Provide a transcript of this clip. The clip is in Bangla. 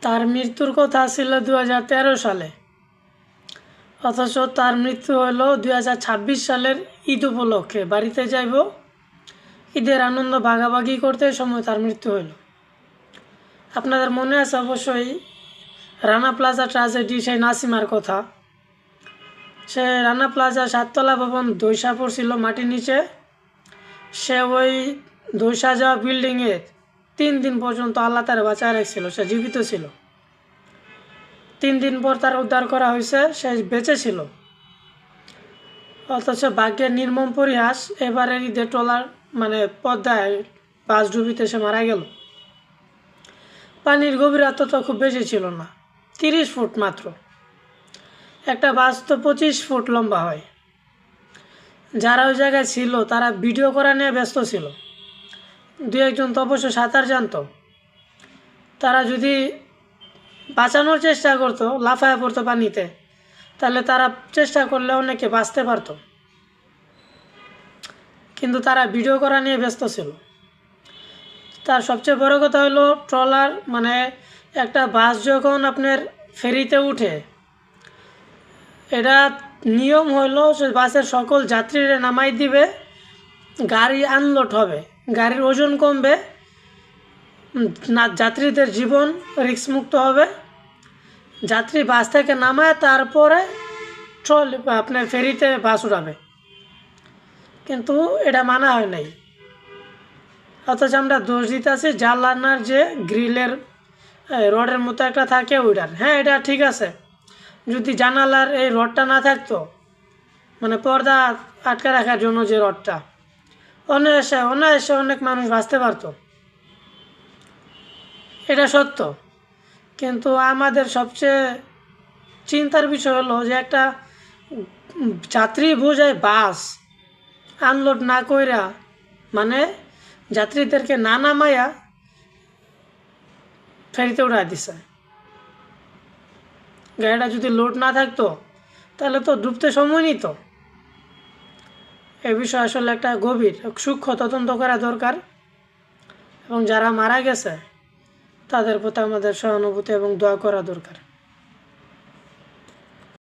তার মৃত্যুর কথা ছিল 2013 সালে, অথচ তার মৃত্যু হলো 2026 সালের ঈদ উপলক্ষে। বাড়িতে যাইব, ঈদের আনন্দ ভাগাভাগি করতে সময় তার মৃত্যু হইল। আপনাদের মনে আছে অবশ্যই রানা প্লাজা ট্র্যাজেডি, সেই নাসিমার কথা। সে রানা প্লাজা 7তলা ভবন ধসা পড়ছিল মাটির নিচে। সে ওই ধসা যাওয়া বিল্ডিংয়ে 3 দিন পর্যন্ত আল্লাহ তার বাঁচায় রাখছিল। সে জীবিত ছিল। 3 দিন পর তার উদ্ধার করা হয়েছে, সে বেঁচে ছিল। অথচ ভাগ্যের নির্মম পরিহাস, এবারের ঈদের ট্রলার পদ্মায় বাস ডুবিতে সে মারা গেল। পানির গভীরতা তো খুব বেশি ছিল না, 30 ফুট মাত্র। একটা বাস তো 25 ফুট লম্বা হয়। যারা ওই জায়গায় ছিল তারা ভিডিও করা নিয়ে ব্যস্ত ছিল। 2-1 তো অবশ্য সাঁতার জানতো। তারা যদি বাঁচানোর চেষ্টা করতো, লাফায় পড়তো পানিতে, তাহলে তারা চেষ্টা করলে অনেকে বাঁচতে পারত। কিন্তু তারা ভিডিও করা নিয়ে ব্যস্ত ছিল। তার সবচেয়ে বড় কথা হলো ট্রলার একটা বাস যখন আপনার ফেরিতে উঠে, এটা নিয়ম হলো সে বাসের সকল যাত্রীরা নামাই দিবে, গাড়ি আনলোড হবে, গাড়ির ওজন কমবে, যাত্রীদের জীবন রিস্কমুক্ত হবে। যাত্রী বাস থেকে নামায় তারপরে আপনার ফেরিতে বাস উঠাবে। কিন্তু এটা মানা হয় নাই। অথচ আমরা দোষ দিতে আছি জানলার যে গ্রিলের রডের মতো একটা থাকে ওইটার। হ্যাঁ, এটা ঠিক আছে, যদি জানালার এই রডটা না থাকতো, পর্দা আটকে রাখার জন্য যে রডটা, অনায়াসে অনেক মানুষ বাঁচতে পারতো, এটা সত্য। কিন্তু আমাদের সবচেয়ে চিন্তার বিষয় হলো যে একটা যাত্রী বোঝায় বাস আনলোড না কইরা, যাত্রীদেরকে না নামাইয়া ফেরিতে উঠাই দিছে। গাড়িটা যদি লোড না থাকতো তাহলে তো ডুবতে সময় নিত। এ বিষয়ে আসলে একটা গভীর সূক্ষ্ম তদন্ত করা দরকার, এবং যারা মারা গেছে তাদের প্রতি আমাদের সহানুভূতি এবং দোয়া করা দরকার।